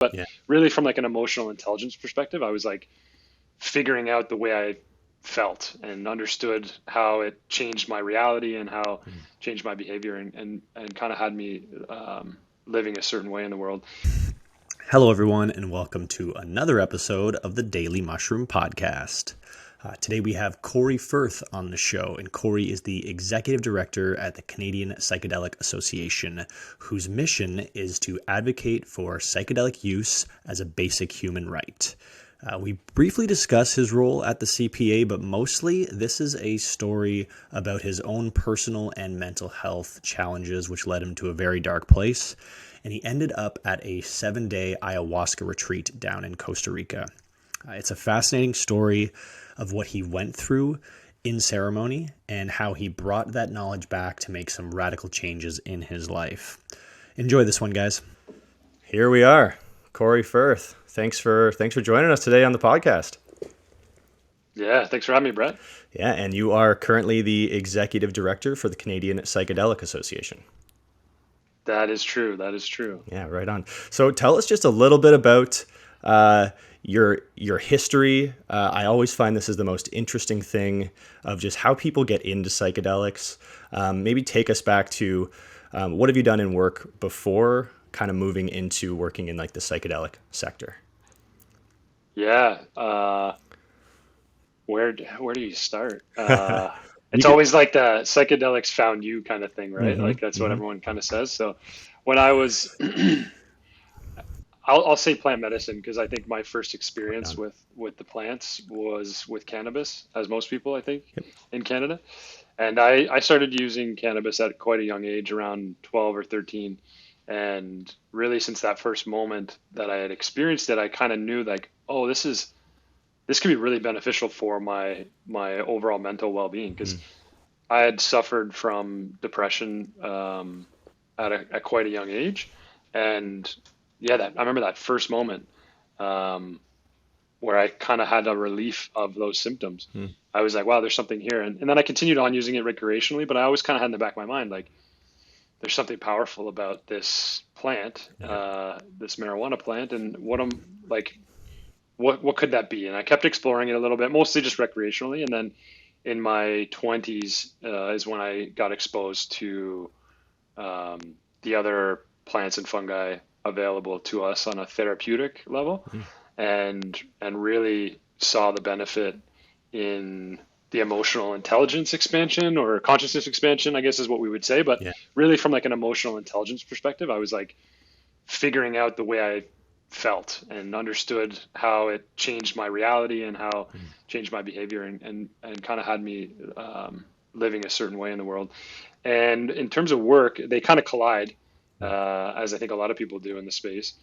But Yeah. really from like an emotional intelligence perspective, I was like figuring out the way I felt and understood how it changed my reality and how Mm. changed my behavior and kind of had me living a certain way in the world. Hello, everyone, and welcome to another episode of the Daily Mushroom Podcast. Today we have Cory Firth on the show, and Cory is the Executive Director at the Canadian Psychedelic Association, whose mission is to advocate for psychedelic use as a basic human right. We briefly discuss his role at the CPA, but mostly this is a story about his own personal and mental health challenges, which led him to a very dark place. And he ended up at a 7-day ayahuasca retreat down in Costa Rica. It's a fascinating story of what he went through in ceremony and how he brought that knowledge back to make some radical changes in his life. Enjoy this one, guys. Here we are, Cory Firth. Thanks for joining us today on the podcast. Yeah, thanks for having me, Brett. Yeah, and you are currently the Executive Director for the Canadian Psychedelic Association. That is true. That is true. Yeah, right on. So tell us just a little bit about your history. I always find this is the most interesting thing of just how people get into psychedelics. Maybe take us back to what have you done in work before kind of moving into working in like the psychedelic sector? Yeah. Where do you start? You It's could. always like the psychedelics found you kind of thing, right? Hmm. Like that's what Hmm. everyone kind of says. So when I was, I'll say plant medicine because I think my first Right experience on. with the plants was with cannabis, as most people I think Yep. in Canada. And I started using cannabis at quite a young age, around 12 or 13. And really, since that first moment that I had experienced it, I kind of knew like, oh, this could be really beneficial for my overall mental well-being because Mm. I had suffered from depression at quite a young age, and yeah, that I remember that first moment um, where I kind of had a relief of those symptoms. Mm. I was like, wow, there's something here, and then I continued on using it recreationally, but I always kind of had in the back of my mind like, there's something powerful about this plant, Yeah. this marijuana plant, and what I'm like, what could that be? And I kept exploring it a little bit, mostly just recreationally. And then in my 20s is when I got exposed to the other plants and fungi available to us on a therapeutic level, Mm. and really saw the benefit in the emotional intelligence expansion or consciousness expansion, I guess is what we would say. But Yeah. really, from like an emotional intelligence perspective, I was like figuring out the way I felt and understood how it changed my reality and how Mm. changed my behavior and kind of had me living a certain way in the world. And in terms of work, they kind of collide, Mm. as I think a lot of people do in the space,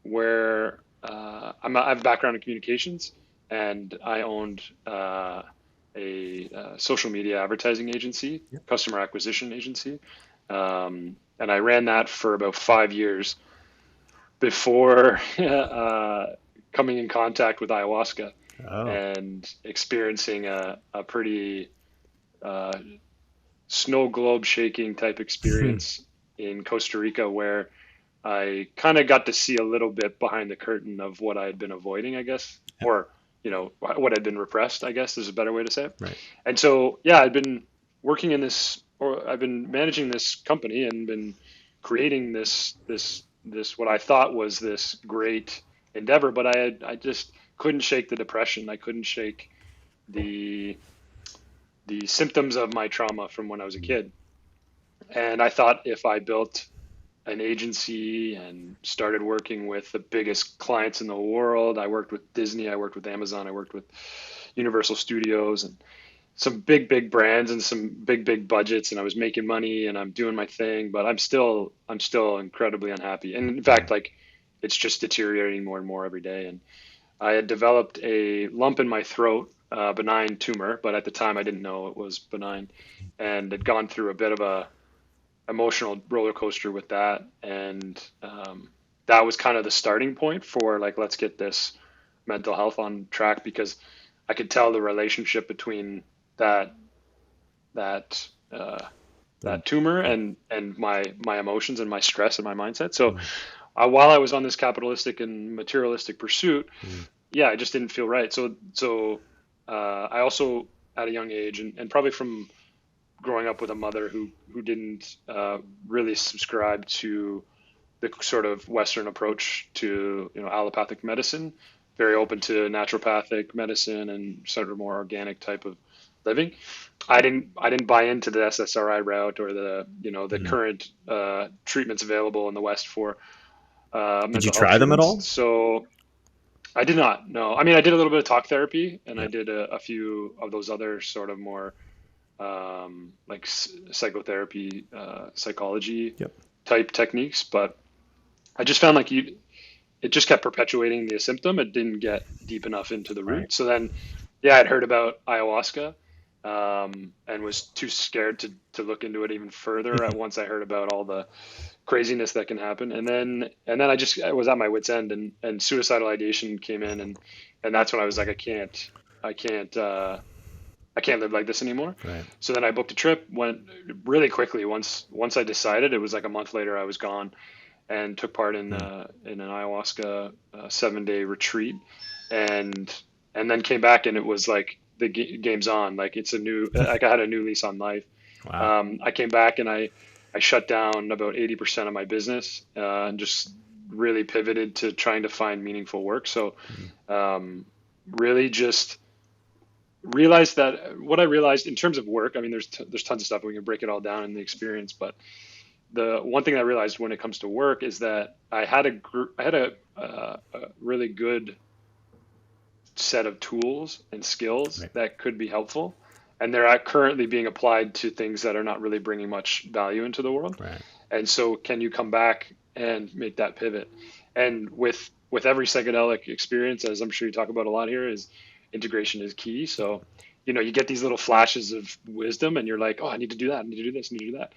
where I have a background in communications and I owned a social media advertising agency, Yep. customer acquisition agency. And I ran that for about 5 years before coming in contact with ayahuasca Oh. and experiencing a pretty uh, snow globe shaking type experience in Costa Rica where I kind of got to see a little bit behind the curtain of what I had been avoiding, I guess, Yeah. or what had been repressed, I guess is a better way to say it. Right. And so, yeah, I'd been working in this, or I've been managing this company and been creating this what I thought was this great endeavor, but I just couldn't shake the depression. I couldn't shake the the symptoms of my trauma from when I was a Mm. kid. And I thought if I built an agency and started working with the biggest clients in the world, I worked with Disney, I worked with Amazon, I worked with Universal Studios and some big brands and some big budgets, and I was making money and I'm doing my thing, but I'm still incredibly unhappy. And in Mm. fact, like it's just deteriorating more and more every day. And I had developed a lump in my throat, benign tumor, but at the time I didn't know it was benign, and had gone through a bit of a emotional roller coaster with that. And that was kind of the starting point for like, let's get this mental health on track because I could tell the relationship between that that uh, Mm. that tumor Yeah. and my emotions and my stress and my mindset. So Mm. while I was on this capitalistic and materialistic pursuit, Mm. yeah, it just didn't feel right. I also at a young age, and probably from growing up with a mother who didn't really subscribe to the sort of Western approach to allopathic medicine, very open to naturopathic medicine and sort of more organic type of living. I didn't buy into the SSRI route or the Mm. current treatments available in the West for Did you mental health try them at treatments. all? So I did not. No, I mean I did a little bit of talk therapy and I Yeah. did a few of those other sort of more like psychotherapy, psychology Yep. type techniques, but I just found like it just kept perpetuating the symptom. It didn't get deep enough into the Right. root. So then, yeah, I'd heard about ayahuasca, and was too scared to look into it even further at once I heard about all the craziness that can happen. And then I was at my wit's end, and suicidal ideation came in, and that's when I was like, I can't, I can't live like this anymore. Right. So then I booked a trip, went really quickly. Once I decided, it was like a month later, I was gone and took part Mm. in an ayahuasca 7 day retreat, and and then came back, and it was like the game's on. Like it's a new, like I had a new lease on life. Wow. I came back and I shut down about 80% of my business, and just really pivoted to trying to find meaningful work. So Mm. really just realized that what I realized in terms of work, I mean, there's tons of stuff. We can break it all down in the experience, but the one thing I realized when it comes to work is that I had a really good set of tools and skills Right. that could be helpful, and they're currently being applied to things that are not really bringing much value into the world. Right. And so, can you come back and make that pivot? And with every psychedelic experience, as I'm sure you talk about a lot here, is integration is key. So, you get these little flashes of wisdom, and you're like, oh, I need to do that, I need to do this, I need to do that,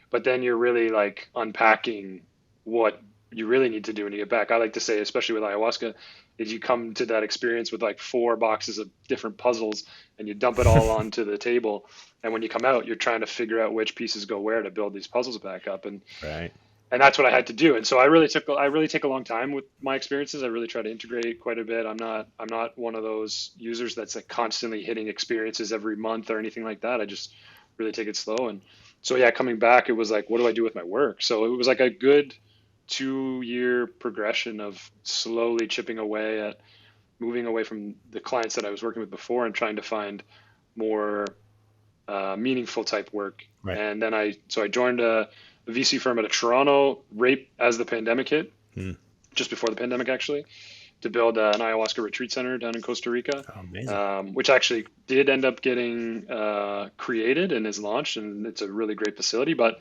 but then you're really like unpacking what you really need to do when you get back. I like to say, especially with ayahuasca, is you come to that experience with like 4 boxes of different puzzles and you dump it all onto the table. And when you come out, you're trying to figure out which pieces go where to build these puzzles back up. Right. And that's what I had to do. And so I really take a long time with my experiences. I really try to integrate quite a bit. I'm not one of those users that's like constantly hitting experiences every month or anything like that. I just really take it slow. And so yeah, coming back, it was like, what do I do with my work? So it was like a good 2 year progression of slowly chipping away at moving away from the clients that I was working with before and trying to find more meaningful type work. Right. And then I joined a VC firm out of Toronto right as the pandemic hit, Mm. just before the pandemic actually, to build an ayahuasca retreat center down in Costa Rica, Oh, amazing. which actually did end up getting created and is launched, and it's a really great facility. But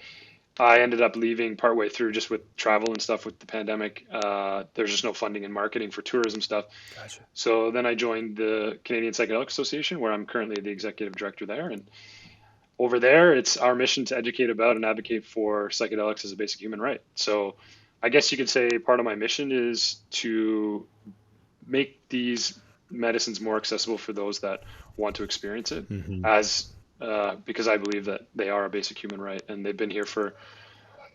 I ended up leaving partway through just with travel and stuff with the pandemic. There's just no funding in marketing for tourism stuff. Gotcha. So then I joined the Canadian Psychedelic Association, where I'm currently the executive director there. And over there, it's our mission to educate about and advocate for psychedelics as a basic human right. So I guess you could say part of my mission is to make these medicines more accessible for those that want to experience it, Hmm. as because I believe that they are a basic human right, and they've been here for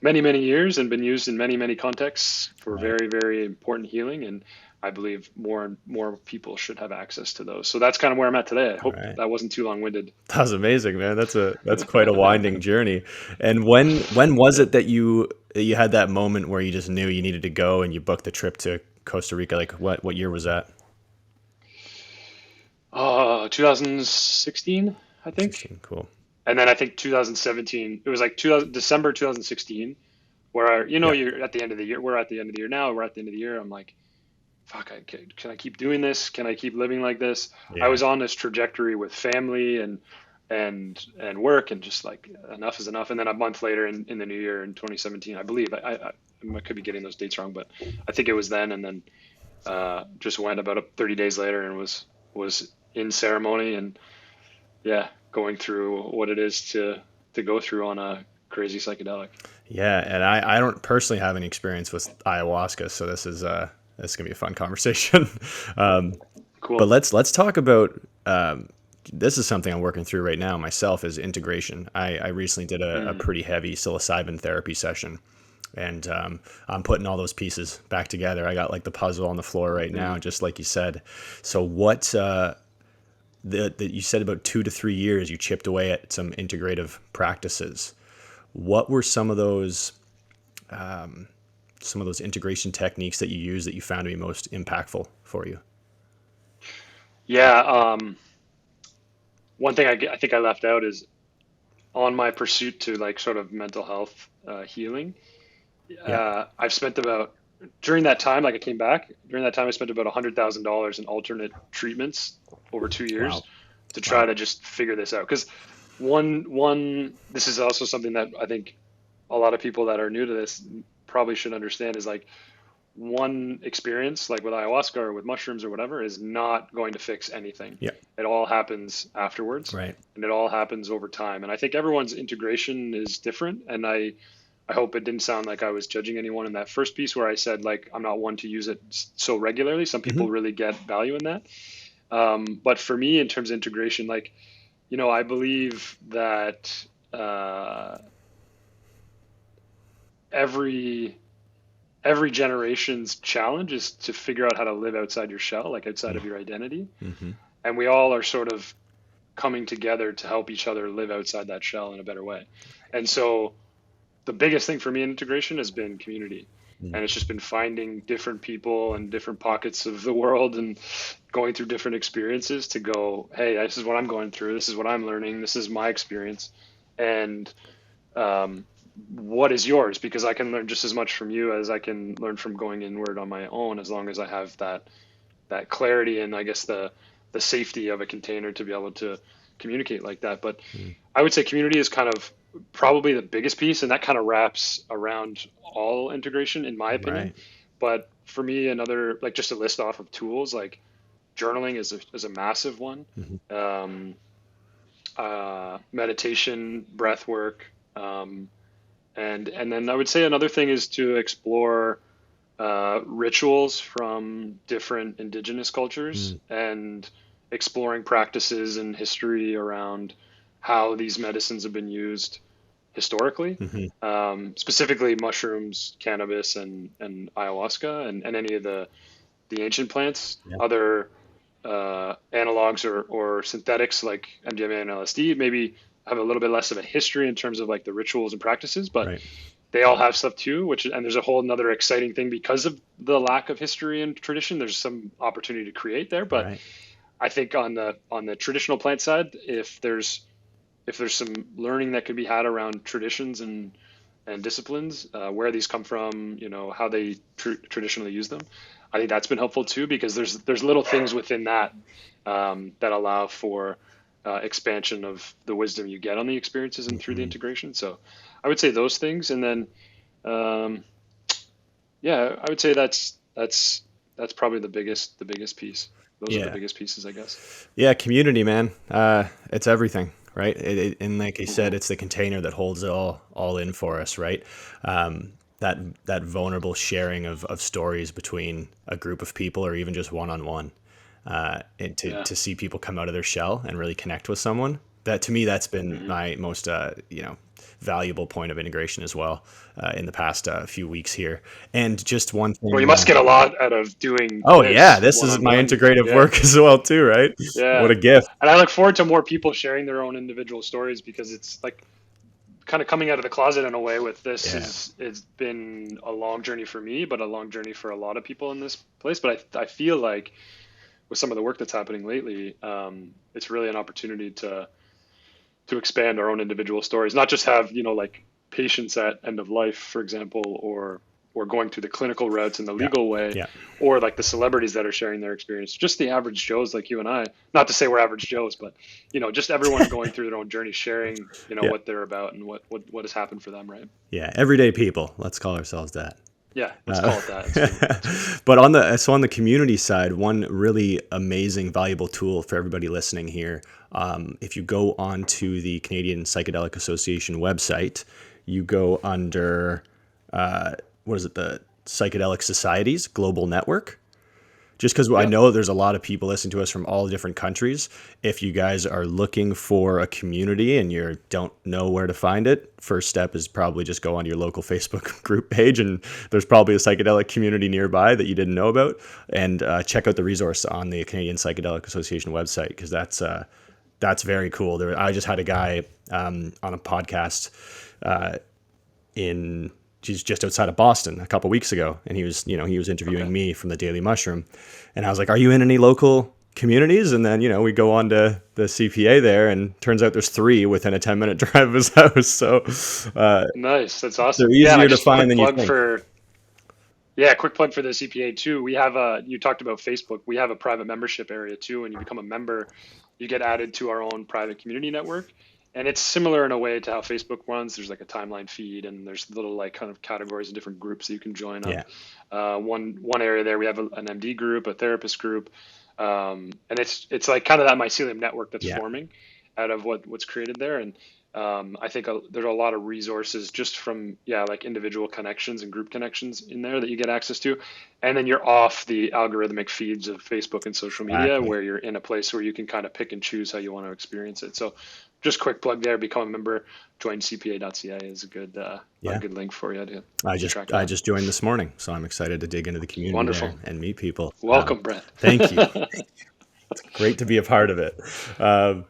many, many years and been used in many, many contexts for Right. very, very important healing. And I believe more and more people should have access to those. So that's kind of where I'm at today. I hope Right. that wasn't too long-winded. That was amazing, man. That's quite a winding journey. And when was Yeah. it that you had that moment where you just knew you needed to go and you booked the trip to Costa Rica? Like what year was that? 2016, I think. 16. Cool. And then I think 2017, it was like 2000, December 2016, where, Yeah. you're at the end of the year. We're at the end of the year now. We're at the end of the year. I'm like, fuck, can I keep doing this? Can I keep living like this? I Yeah. was on this trajectory with family and work, and just like enough is enough. And then a month later in the new year in 2017, I believe, I could be getting those dates wrong, but I think it was then. And then just went about 30 days later and was in ceremony, and yeah, going through what it is to go through on a crazy psychedelic. Yeah, and I don't personally have any experience with ayahuasca, so this is gonna be a fun conversation. um, but Cool. let's talk about this is something I'm working through right now myself is integration. I recently did a Mm, pretty heavy psilocybin therapy session, And I'm putting all those pieces back together. I got like the puzzle on the floor right now, just like you said. So what you said about 2 to 3 years you chipped away at some integrative practices. What were some of those integration techniques that you use that you found to be most impactful for you? Yeah. One thing I think I left out is on my pursuit to like sort of mental health healing. Yeah. I've spent about during that time, like I came back during that time, I spent about $100,000 in alternate treatments over 2 years Wow. to try Wow. to just figure this out. Because this is also something that I think a lot of people that are new to this probably should understand is like one experience, like with ayahuasca or with mushrooms or whatever, is not going to fix anything. Yeah. It all happens afterwards, Right. and it all happens over time. And I think everyone's integration is different. And I hope it didn't sound like I was judging anyone in that first piece where I said like I'm not one to use it so regularly. Some Hmm. people really get value in that. But for me, in terms of integration, like I believe that every every generation's challenge is to figure out how to live outside your shell, like outside of your identity. Hmm. And we all are sort of coming together to help each other live outside that shell in a better way. And so the biggest thing for me in integration has been community. And it's just been finding different people and different pockets of the world and going through different experiences to go, hey, this is what I'm going through. This is what I'm learning. This is my experience. And um, what is yours? Because I can learn just as much from you as I can learn from going inward on my own, as long as I have that clarity and I guess the safety of a container to be able to communicate like that. But I would say community is kind of probably the biggest piece, and that kind of wraps around all integration, in my opinion. Right. But for me, another like just a list off of tools like journaling is a massive one. Hmm. Um, Meditation, breath work, and then I would say another thing is to explore rituals from different indigenous cultures and exploring practices and history around how these medicines have been used historically, Hmm. specifically mushrooms, cannabis, and ayahuasca, and any of the ancient plants. Yeah. Other analogs or synthetics like MDMA and LSD maybe have a little bit less of a history in terms of like the rituals and practices, but Right. they all have stuff too, and there's a whole another exciting thing because of the lack of history and tradition. There's some opportunity to create there, but Right. I think on the traditional plant side, if there's some learning that could be had around traditions and disciplines, where these come from, how they traditionally use them, I think that's been helpful too, because there's little things within that that allow for expansion of the wisdom you get on the experiences and through the Hmm. integration. So I would say those things, and then um, yeah, I would say that's probably the biggest piece. Those are the Yeah. biggest pieces, I guess. Yeah. Community, man. It's everything, right? And like I said, Hmm. it's the container that holds it all in for us, right? That vulnerable sharing of stories between a group of people or even just one on one. And Yeah. to see people come out of their shell and really connect with someone, that to me that's been Hmm. my most valuable point of integration as well in the past few weeks here. And just one Well, you thing. must get a lot out of doing Oh yeah, this this one is on my one. integrative Yeah. work as well too, right? What Yeah. a gift. And I look forward to more people sharing their own individual stories, because it's like kind of coming out of the closet in a way with this Yeah. is it's been a long journey for me, but a long journey for a lot of people in this place. But I feel like with some of the work that's happening lately, it's really an opportunity to expand our own individual stories, not just have like patients at end of life, for example, or going through the clinical routes in the Yeah. legal way, Yeah. or like the celebrities that are sharing their experience, just the average Joes like you and I. Not to say we're average Joes, but just everyone going through their own journey, sharing Yeah. what they're about and what has happened for them, right? Yeah. Everyday people. Let's call ourselves that. Yeah, let's Uh, call it that. It's good. It's good. but on the community side, one really amazing, valuable tool for everybody listening here. If you go onto the Canadian Psychedelic Association website, you go under what is it, the Psychedelic Societies Global Network. just because I Yep. know there's a lot of people listening to us from all different countries. If you guys are looking for a community and you don't know where to find it, first step is probably just go on your local Facebook group page, and there's probably a psychedelic community nearby that you didn't know about, and check out the resource on the Canadian Psychedelic Association website, because that's very cool. I just had a guy on a podcast in just outside of Boston a couple weeks ago, and he was interviewing Okay. me from the Daily Mushroom, and I was like, "Are you in any local communities?" And then we go on to the CPA there, and turns out there's 3 within a 10-minute drive of his house. So Nice. That's they're awesome. Yeah, and I easier to just find quick than you plug think. for yeah, quick plug for the CPA too. We have you talked about Facebook. We have a private membership area too. When you become a member, you get added to our own private community network. And it's similar in a way to how Facebook runs. There's like a timeline feed, and there's little like kind of categories of different groups that you can join on. Yeah, One area there, we have an MD group, a therapist group, and it's like kind of that mycelium network that's yeah, forming out of what's created there. And I think there's a lot of resources just from like individual connections and group connections in there that you get access to, and then you're off the algorithmic feeds of Facebook and social media, exactly. where you're in a place where you can kind of pick and choose how you want to experience it. So just quick plug there, become a member, join cpa.ca is a Yeah, good link for you to I keep just track of I that. just joined this morning, so I'm excited to dig into the community there Wonderful. and meet people. Welcome, Brent. Thank you. Great to be a part of it. Um,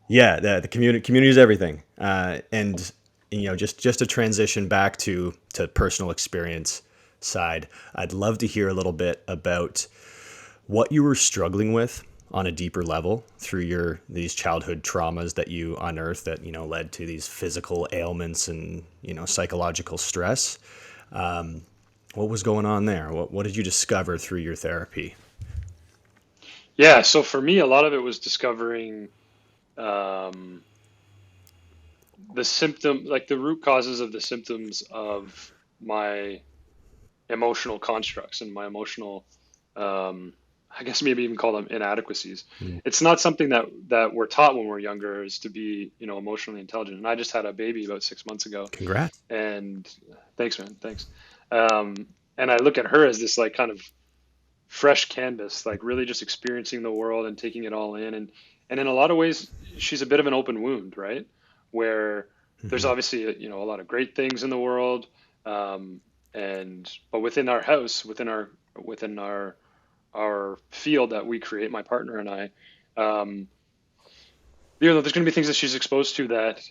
Yeah, the community is everything, and just to transition back to personal experience side, I'd love to hear a little bit about what you were struggling with on a deeper level through these childhood traumas that you unearthed that led to these physical ailments and psychological stress. What was going on there? What did you discover through your therapy? Yeah, so for me, a lot of it was discovering um, the symptom, like the root causes of the symptoms of my emotional constructs and my emotional, um, I guess maybe even call them inadequacies. Mm. It's not something that we're taught when we're younger is to be, emotionally intelligent. And I just had a baby about 6 months ago, Congrats. and thanks, man, thanks. Um, and I look at her as this like kind of fresh canvas, like really just experiencing the world and taking it all in. And in a lot of ways, she's a bit of an open wound, right? Where there's Hmm. obviously a lot of great things in the world, um, and but within our house, within our field that we create, my partner and I, um, there's going to be things that she's exposed to that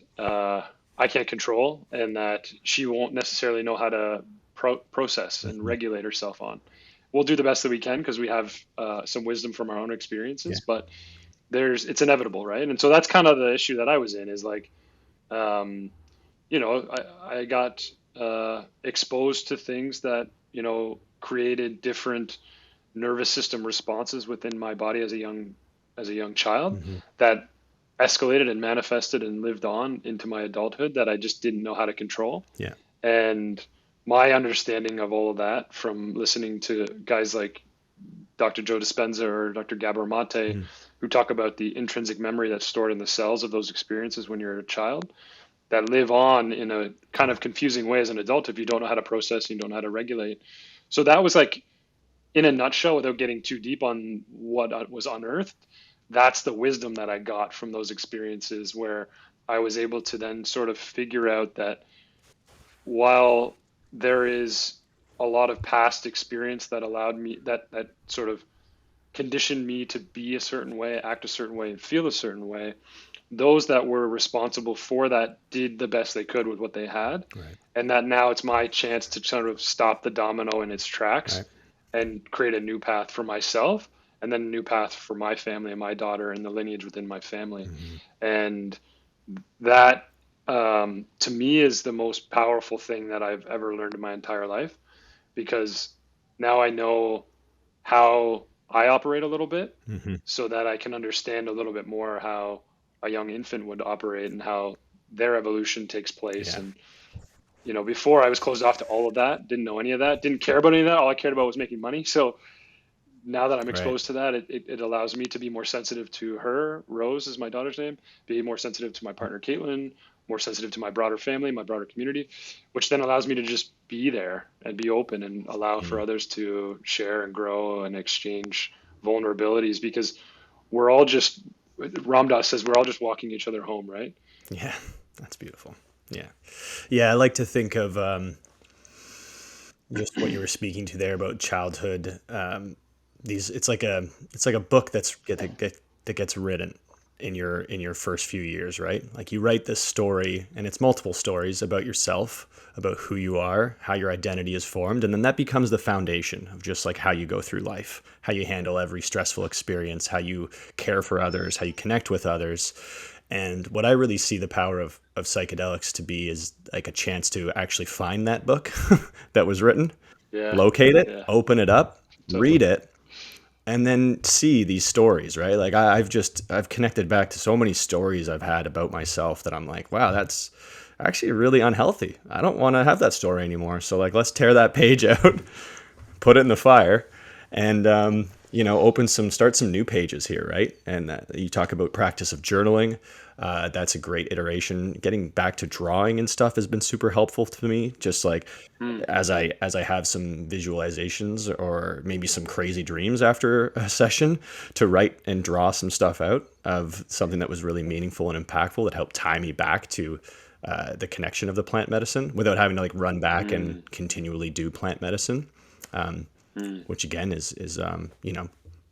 I can't control, and that she won't necessarily know how to process and Hmm. regulate herself on. We'll do the best that we can because we have some wisdom from our own Yeah. experiences, but it's inevitable, right? And so that's kind of the issue that I was in is like, um, I got exposed to things that created different nervous system responses within my body as a young child Hmm. that escalated and manifested and lived on into my adulthood that I just didn't know how to control. Yeah. And my understanding of all of that from listening to guys like Dr. Joe Dispenza or Dr. Gabor Mate, Mm. who talk about the intrinsic memory that's stored in the cells of those experiences when you're a child that live on in a kind of confusing way as an adult if you don't know how to process and you don't know how to regulate. So that was like, in a nutshell, without getting too deep on what was unearthed, that's the wisdom that I got from those experiences where I was able to then sort of figure out that while there is a lot of past experience that allowed me that sort of conditioned me to be a certain way, act a certain way, and feel a certain way, those that were responsible for that did the best they could with what they had. Right. And that now it's my chance to sort of stop the domino in its tracks Right. and create a new path for myself, and then a new path for my family and my daughter and the lineage within my family. Hmm. And that, to me, is the most powerful thing that I've ever learned in my entire life, because now I know how I operate a little bit Hmm. so that I can understand a little bit more how a young infant would operate and how their evolution takes place. Yeah. And, before I was closed off to all of that, didn't know any of that, didn't care about any of that. All I cared about was making money. So now that I'm Right. exposed to that, it allows me to be more sensitive to her. Rose is my daughter's name. Be more sensitive to my partner, Caitlin, more sensitive to my broader family, my broader community, which then allows me to just be there and be open and allow for Mm. others to share and grow and exchange vulnerabilities, because we're all just, Ram Dass says, we're all just walking each other home, right? Yeah, that's beautiful. Yeah. Yeah, I like to think of just what you were speaking to there about childhood. These it's like a book that gets written in your first few years, right? Like you write this story, and it's multiple stories about yourself, about who you are, how your identity is formed, and then that becomes the foundation of just like how you go through life, how you handle every stressful experience, how you care for others, how you connect with others. And what I really see the power of psychedelics to be is like a chance to actually find that book that was written, Yeah, locate it, yeah, open it up, read totally. it, and then see these stories, right? Like I've connected back to so many stories I've had about myself that I'm like, wow, that's actually really unhealthy. I don't want to have that story anymore. So like, let's tear that page out, put it in the fire, and start some new pages here, right? And you talk about practice of journaling. That's a great iteration. Getting back to drawing and stuff has been super helpful to me. Just like Mm, as I have some visualizations or maybe some crazy dreams after a session, to write and draw some stuff out of something that was really meaningful and impactful that helped tie me back to the connection of the plant medicine without having to like run back and mm, continually do plant medicine, mm. which again is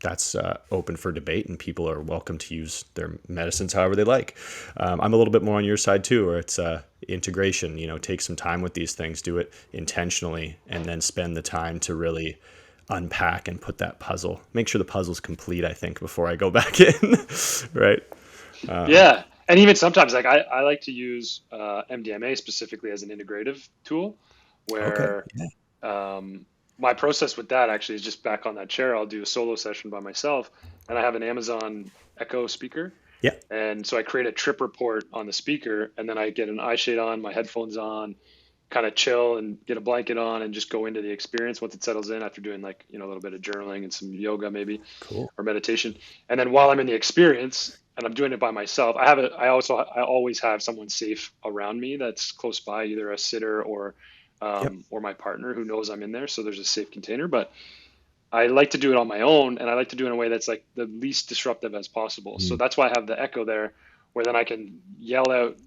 that's open for debate, and people are welcome to use their medicines however they like. I'm a little bit more on your side too, where it's integration. Take some time with these things, do it intentionally, and then spend the time to really unpack and put that puzzle. Make sure the puzzle's complete, I think, before I go back in. Right? Yeah. And even sometimes, like I like to use MDMA specifically as an integrative tool, Okay. where my process with that actually is just back on that chair. I'll do a solo session by myself, and I have an Amazon Echo speaker. Yeah. And so I create a trip report on the speaker, and then I get an eye shade on, my headphones on, kind of chill and get a blanket on and just go into the experience once it settles in after doing like, a little bit of journaling and some yoga maybe, Cool. or meditation. And then while I'm in the experience and I'm doing it by myself, I always have someone safe around me that's close by, either a sitter Yep. or my partner who knows I'm in there. So there's a safe container, but I like to do it on my own, and I like to do it in a way that's like the least disruptive as possible. So Mm. that's why I have the Echo there, where then I can yell out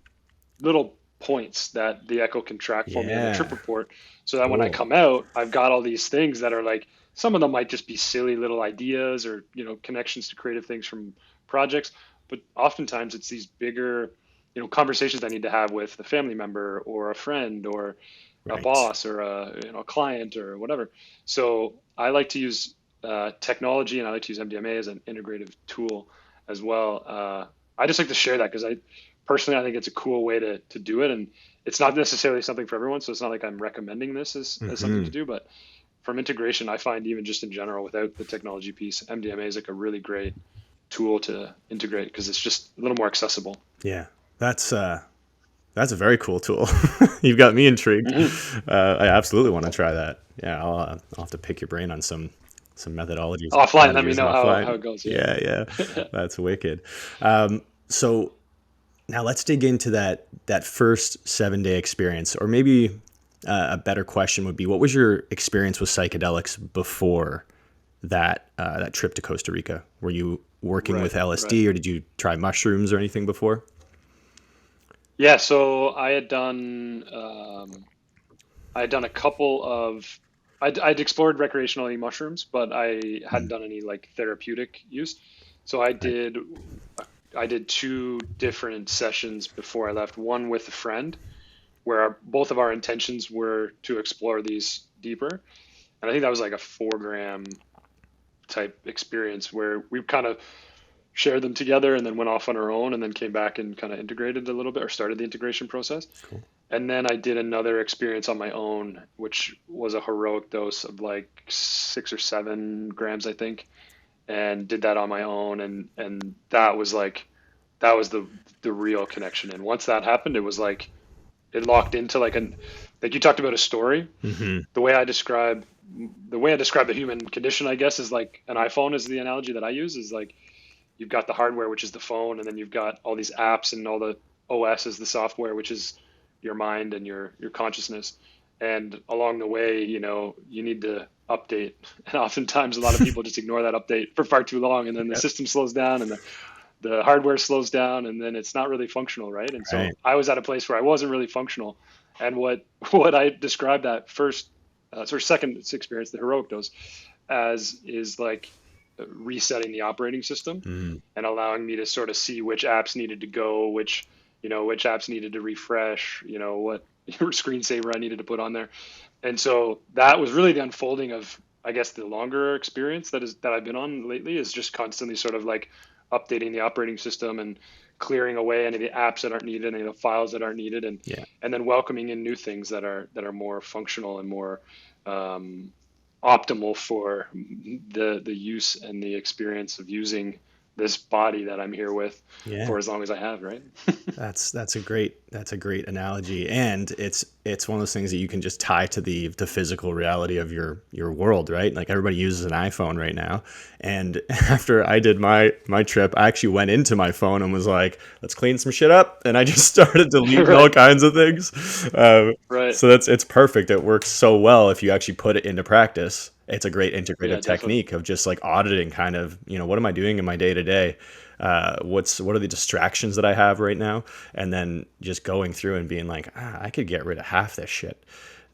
little points that the Echo can track for me in the trip Yeah. report, so that when I Cool. come out, I've got all these things that are like, some of them might just be silly little ideas or, connections to creative things from projects, but oftentimes it's these bigger, conversations I need to have with a family member or a friend or a Right. boss or a client or whatever. So I like to use technology, and I like to use MDMA as an integrative tool as well. I just like to share that because I think it's a cool way to do it, and it's not necessarily something for everyone. So it's not like I'm recommending this as something to Hmm. do, but from integration, I find even just in general, without the technology piece, MDMA is like a really great tool to integrate because it's just a little more accessible. Yeah. That's that's a very cool tool. You've got me intrigued. Hmm. I absolutely want to try that. Yeah, I'll have to pick your brain on some methodologies Offline, I'm let me using know how offline. it goes. Yeah. Yeah, yeah, that's wicked. So now let's dig into that first 7 day experience, or maybe a better question would be, what was your experience with psychedelics before that trip to Costa Rica? Were you working with Right, right. LSD, or did you try mushrooms or anything before? Yeah, so I had done a couple of, I'd explored recreationally mushrooms, but I hadn't Mm, done any like therapeutic use. So right. I did two different sessions before I left. One with a friend, where both of our intentions were to explore these deeper, and I think that was like a 4 gram type experience where we kind of shared them together and then went off on our own and then came back and kind of integrated a little bit or started the integration process. Cool. And then I did another experience on my own, which was a heroic dose of like 6 or 7 grams, I think, and did that on my own. And that was like, that was the real connection. And once that happened, it was like, it locked into like you talked about a story. Hmm. The way I describe, the way I describe the human condition, I guess, is like an iPhone is the analogy that I use, is like, you've got the hardware, which is the phone, and then you've got all these apps and all the OS is the software, which is your mind and your consciousness. And along the way, you need to update. And oftentimes, a lot of people just ignore that update for far too long, and then the Yep. system slows down and the hardware slows down, and then it's not really functional, right? And so Right. I was at a place where I wasn't really functional. And what I described that first, sort of second experience, the heroic dose, as is like resetting the operating system Mhm. and allowing me to sort of see which apps needed to go, which apps needed to refresh, what screensaver I needed to put on there. And so that was really the unfolding of, I guess, the longer experience that I've been on lately, is just constantly sort of like updating the operating system and clearing away any of the apps that aren't needed, any of the files that aren't needed, and Yeah. and then welcoming in new things that are more functional and more um, optimal for the use and the experience of using this body that I'm here with Yeah. for as long as I have, right? That's a great analogy, and it's one of those things that you can just tie to the physical reality of your world, right? Like everybody uses an iPhone right now, and after I did my trip, I actually went into my phone and was like, "Let's clean some shit up," and I just started deleting all Right, kinds of things. right. So it's perfect. It works so well if you actually put it into practice. It's a great integrative Yeah, definitely. technique of just like auditing, kind of, what am I doing in my day to day? What are the distractions that I have right now, and then just going through and being like, I could get rid of half this shit.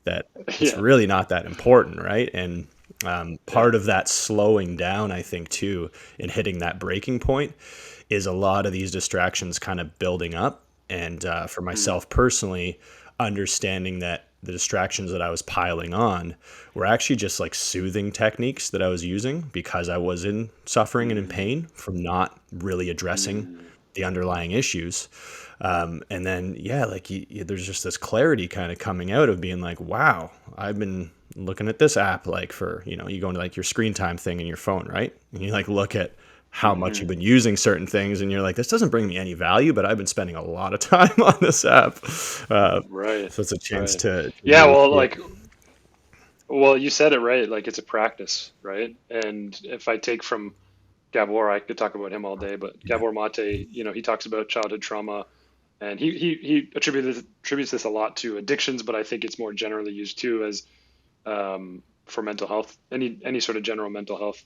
That it's Yeah, really not that important, right? And yeah. part of that slowing down, I think, too, in hitting that breaking point, is a lot of these distractions kind of building up. And for Mm, myself personally, understanding that the distractions that I was piling on were actually just like soothing techniques that I was using because I was in suffering and in mm, pain from not really addressing mm. the underlying issues. And then, yeah, like there's just this clarity kind of coming out of being like, wow, I've been looking at this app like for, you go into like your screen time thing in your phone, right? And you like look at how much you've Hmm. been using certain things and you're like, this doesn't bring me any value, but I've been spending a lot of time on this app. Uh, Right, so it's a chance right. to Yeah, really well, see it. you said it right. Like it's a practice, right? And if I take from Gabor, I could talk about him all day, but Yeah. Gabor Mate, he talks about childhood trauma, and he attributes this a lot to addictions, but I think it's more generally used too as for mental health, any sort of general mental health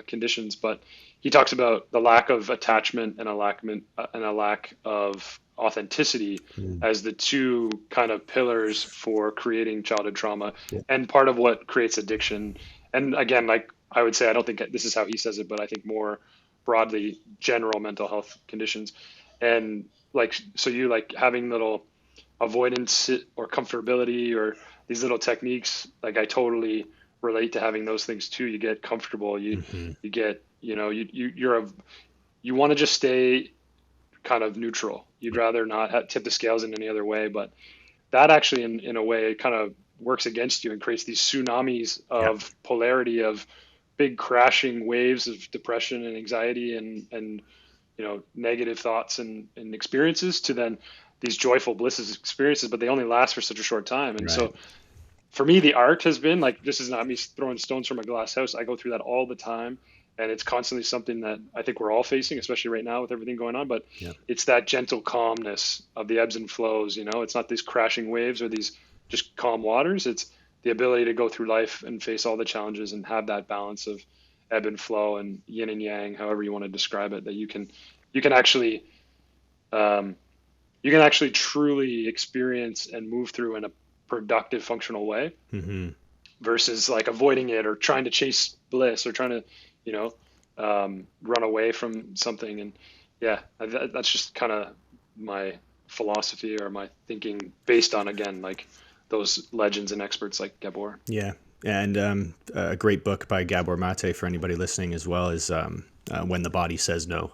conditions. But he talks about the lack of attachment and a lack of authenticity Mm. as the two kind of pillars for creating childhood trauma, Yeah. and part of what creates addiction. And again, like I would say, I don't think this is how he says it, but I think more broadly, general mental health conditions. And like, so you like having little avoidance or comfortability or these little techniques, like I totally relate to having those things too. You get comfortable, Hmm. you get, you want to just stay kind of neutral. You'd rather not tip the scales in any other way, but that actually in a way kind of works against you and creates these tsunamis Yeah. of polarity, of big crashing waves of depression and anxiety and negative thoughts and experiences, to then these joyful blisses experiences, but they only last for such a short time. And Right. so for me, the art has been like, this is not me throwing stones from a glass house. I go through that all the time. And it's constantly something that I think we're all facing, especially right now with everything going on. But Yeah. it's that gentle calmness of the ebbs and flows. It's not these crashing waves or these just calm waters. It's the ability to go through life and face all the challenges and have that balance of ebb and flow and yin and yang, however you want to describe it, that you can actually um, you can actually truly experience and move through in a productive, functional way, Hmm. versus like avoiding it or trying to chase bliss or trying to, you know, run away from something. And yeah, that's just kind of my philosophy or my thinking based on, again, like those legends and experts like Gabor. Yeah. And a great book by Gabor Mate for anybody listening as well is When the Body Says No.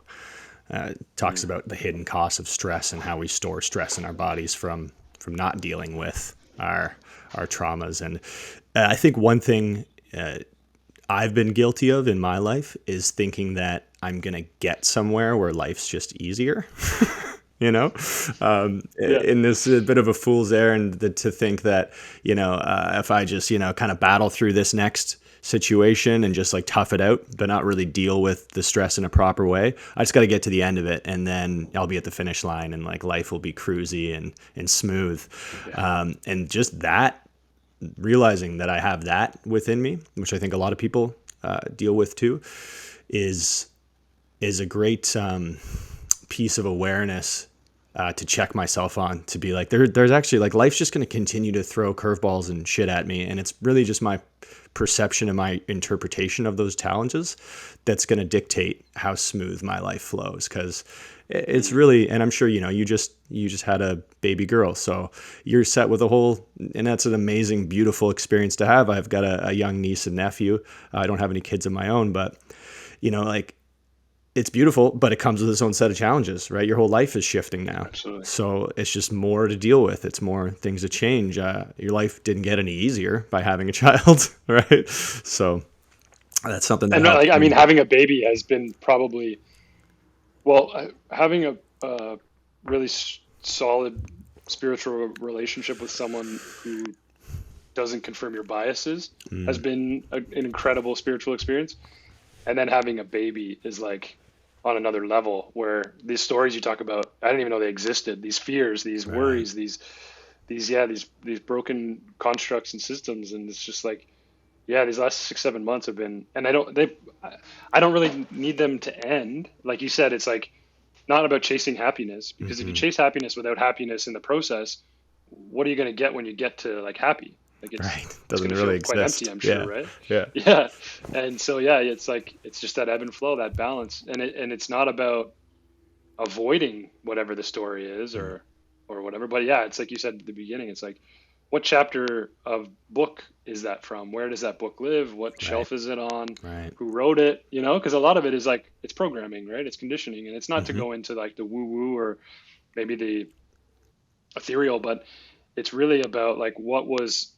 Talks Mm. about the hidden costs of stress and how we store stress in our bodies from not dealing with our traumas. And I think one thing I've been guilty of in my life is thinking that I'm gonna get somewhere where life's just easier. Yeah. In this bit of a fool's errand to think that if I just kind of battle through this next situation and just like tough it out, but not really deal with the stress in a proper way. I just got to get to the end of it, and then I'll be at the finish line, and like life will be cruisy and smooth. And just that, realizing that I have that within me, which I think a lot of people deal with too, is a great piece of awareness to check myself on, to be like, there's actually like life's just going to continue to throw curveballs and shit at me, and it's really just my perception and my interpretation of those challenges that's going to dictate how smooth my life flows. Because it's really, and I'm sure you just had a baby girl, so you're set with a whole, and that's an amazing, beautiful experience to have. I've got a young niece and nephew. I don't have any kids of my own, but like, it's beautiful, but it comes with its own set of challenges, right? Your whole life is shifting now. Absolutely. So it's just more to deal with. It's more things to change. Your life didn't get any easier by having a child, right? So that's something that And helped like, I me. mean, having a baby has been probably, well, having a really solid spiritual relationship with someone who doesn't confirm your biases has been an incredible spiritual experience. And then having a baby is like on another level, where these stories you talk about, I didn't even know they existed. These fears, these worries, these broken constructs and systems. And it's just like, yeah, these last 6, 7 months have been, and I don't really need them to end. Like you said, it's like not about chasing happiness, because if you chase happiness without happiness in the process, what are you going to get when you get to like happy? Like Right. it's Doesn't going to really feel quite exist. empty, I'm Yeah. sure, right? Yeah. Yeah. And so, yeah, it's like, it's just that ebb and flow, that balance. And it's not about avoiding whatever the story is, or whatever. But yeah, it's like you said at the beginning, it's like, what chapter of book is that from? Where does that book live? What Right. shelf is it on? Right. Who wrote it? Because a lot of it is like, it's programming, right? It's conditioning. And it's not to go into like the woo woo or maybe the ethereal, but it's really about like what was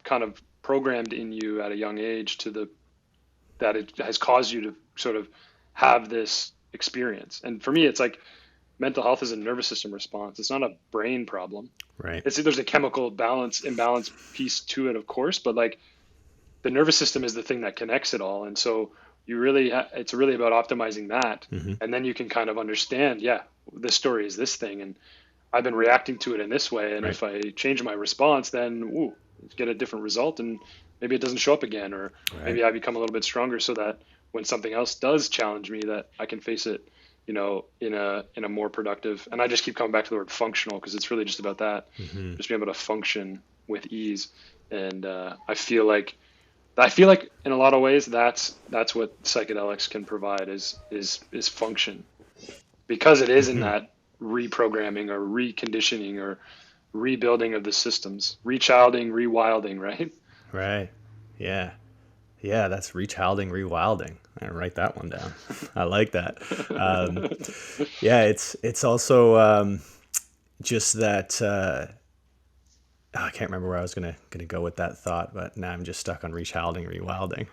kind of programmed in you at a young age that it has caused you to sort of have this experience. And for me, it's like mental health is a nervous system response. It's not a brain problem. Right. There's a chemical imbalance piece to it, of course, but like the nervous system is the thing that connects it all. And so it's really about optimizing that. And then you can kind of understand, yeah, this story is this thing, and I've been reacting to it in this way. And Right. if I change my response, then get a different result, and maybe it doesn't show up again, or Right. maybe I become a little bit stronger so that when something else does challenge me, that I can face it, in a more productive. And I just keep coming back to the word functional, because it's really just about that, just being able to function with ease. And I feel like in a lot of ways that's what psychedelics can provide is function, because it is in that reprogramming or reconditioning or rebuilding of the systems, rechilding, rewilding, right? Right. Yeah. Yeah, that's rechilding, rewilding. I write that one down. I like that. Yeah, it's also just that. I can't remember where I was gonna go with that thought, but now I'm just stuck on rechilding, rewilding.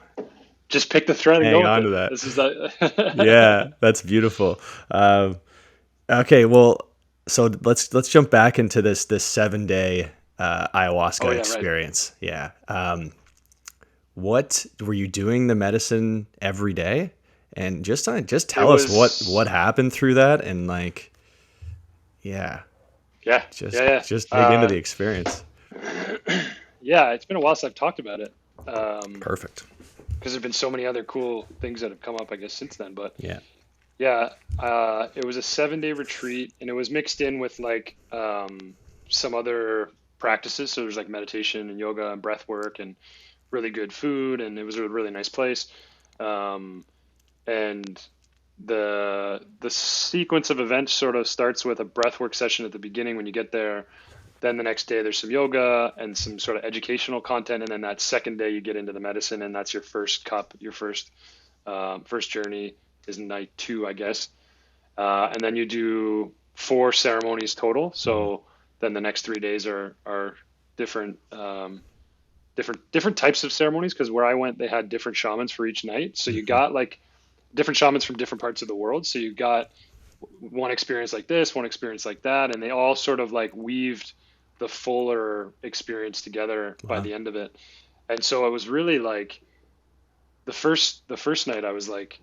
Just pick the thread and Hang go with on it. to that. This is that. Yeah, that's beautiful. Okay, well, so let's jump back into this 7-day Oh ayahuasca yeah, right. experience. Yeah. What were you doing the medicine every day? And just It tell us what was, happened through that, and like, yeah, yeah, yeah, just yeah. dig into the experience. Yeah, it's been a while since I've talked about it. Perfect. Because there've been so many other cool things that have come up, I guess, since then. But Yeah. yeah, it was a 7-day retreat, and it was mixed in with like some other practices. So there's like meditation and yoga and breath work and really good food, and it was a really nice place. Um, and the sequence of events sort of starts with a breathwork session at the beginning when you get there. Then the next day there's some yoga and some sort of educational content, and then that second day you get into the medicine, and that's your first cup, your first journey is night 2, I guess. And then you do 4 ceremonies total. So then the next 3 days are different different types of ceremonies, because where I went they had different shamans for each night. So you got like different shamans from different parts of the world. So you got one experience like this, one experience like that, and they all sort of like weaved the fuller experience together by Wow. the end of it. And so it was really like the first night I was like,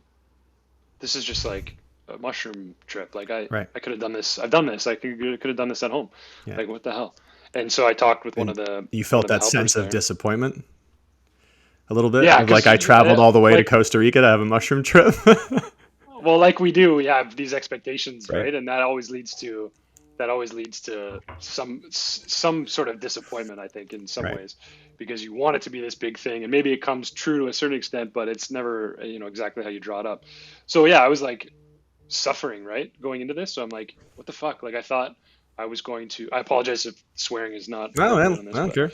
this is just like a mushroom trip. Like Right. I could have done this. I've done this. I could have done this at home. Yeah. Like what the hell? And so I talked with one And of the you one felt of the that sense helpers of there. disappointment a little bit Yeah, of like, because I traveled all the way to like Costa Rica to have a mushroom trip. well, like we have these expectations, Right. right? And that always leads to some sort of disappointment, I think, in some Right. ways, because you want it to be this big thing, and maybe it comes true to a certain extent, but it's never, exactly how you draw it up. So yeah, I was like suffering, right, going into this. So I'm like, what the fuck? Like I thought I was going to. I apologize if swearing is not Oh appropriate man, on I this, don't but care.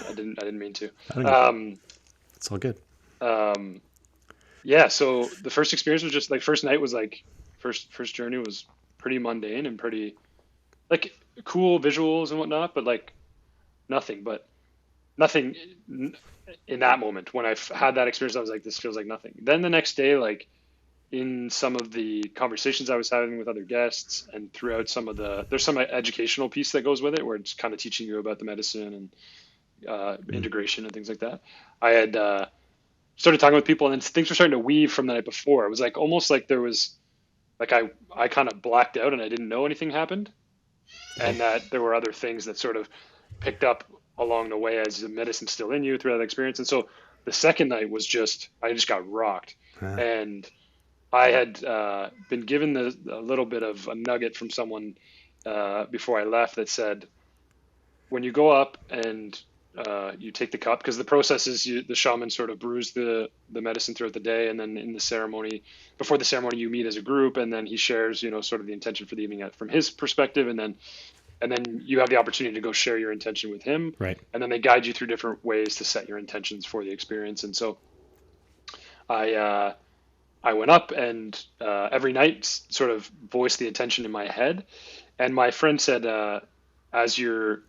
I didn't mean to. I don't care. Um, It's all good. um, yeah. So the first experience was just like first night was like first journey was pretty mundane and pretty like cool visuals and whatnot, but like nothing. But nothing in that moment when had that experience, I was like, this feels like nothing. Then the next day, like in some of the conversations I was having with other guests and throughout there's some educational piece that goes with it where it's kind of teaching you about the medicine and Mm. integration and things like that. I had started talking with people and then things were starting to weave from the night before. It was like almost like there was like I kind of blacked out and I didn't know anything happened and that there were other things that sort of picked up along the way as the medicine's still in you throughout that experience. And so the second night was I just got rocked. Ah. And I had been given a little bit of a nugget from someone before I left that said, when you go up and you take the cup, because the process is the shaman sort of brews the medicine throughout the day, and then in the ceremony, before the ceremony, you meet as a group, and then he shares, sort of the intention for the evening from his perspective, and then you have the opportunity to go share your intention with him, Right. and then they guide you through different ways to set your intentions for the experience. And so I I went up and every night sort of voiced the intention in my head. And my friend said, as you're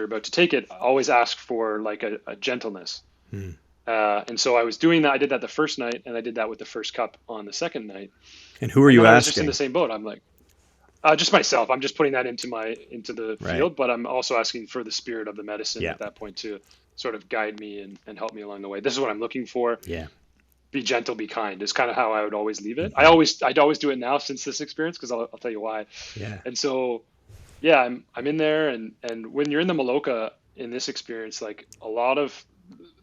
about to take it, always ask for like a gentleness. Mm. And so I was doing that. I did that the first night, and I did that with the first cup on the second night. And who are And you then I was just in the asking? same boat. I'm like, just myself. I'm just putting that into the Right. field, but I'm also asking for the spirit of the medicine Yeah. at that point to sort of guide me and help me along the way. This is what I'm looking for. Yeah. Be gentle, be kind is kind of how I would always leave it. Hmm. I'd always do it now since this experience because I'll tell you why. Yeah. And so yeah, I'm in there, and when you're in the Maloka in this experience, like a lot of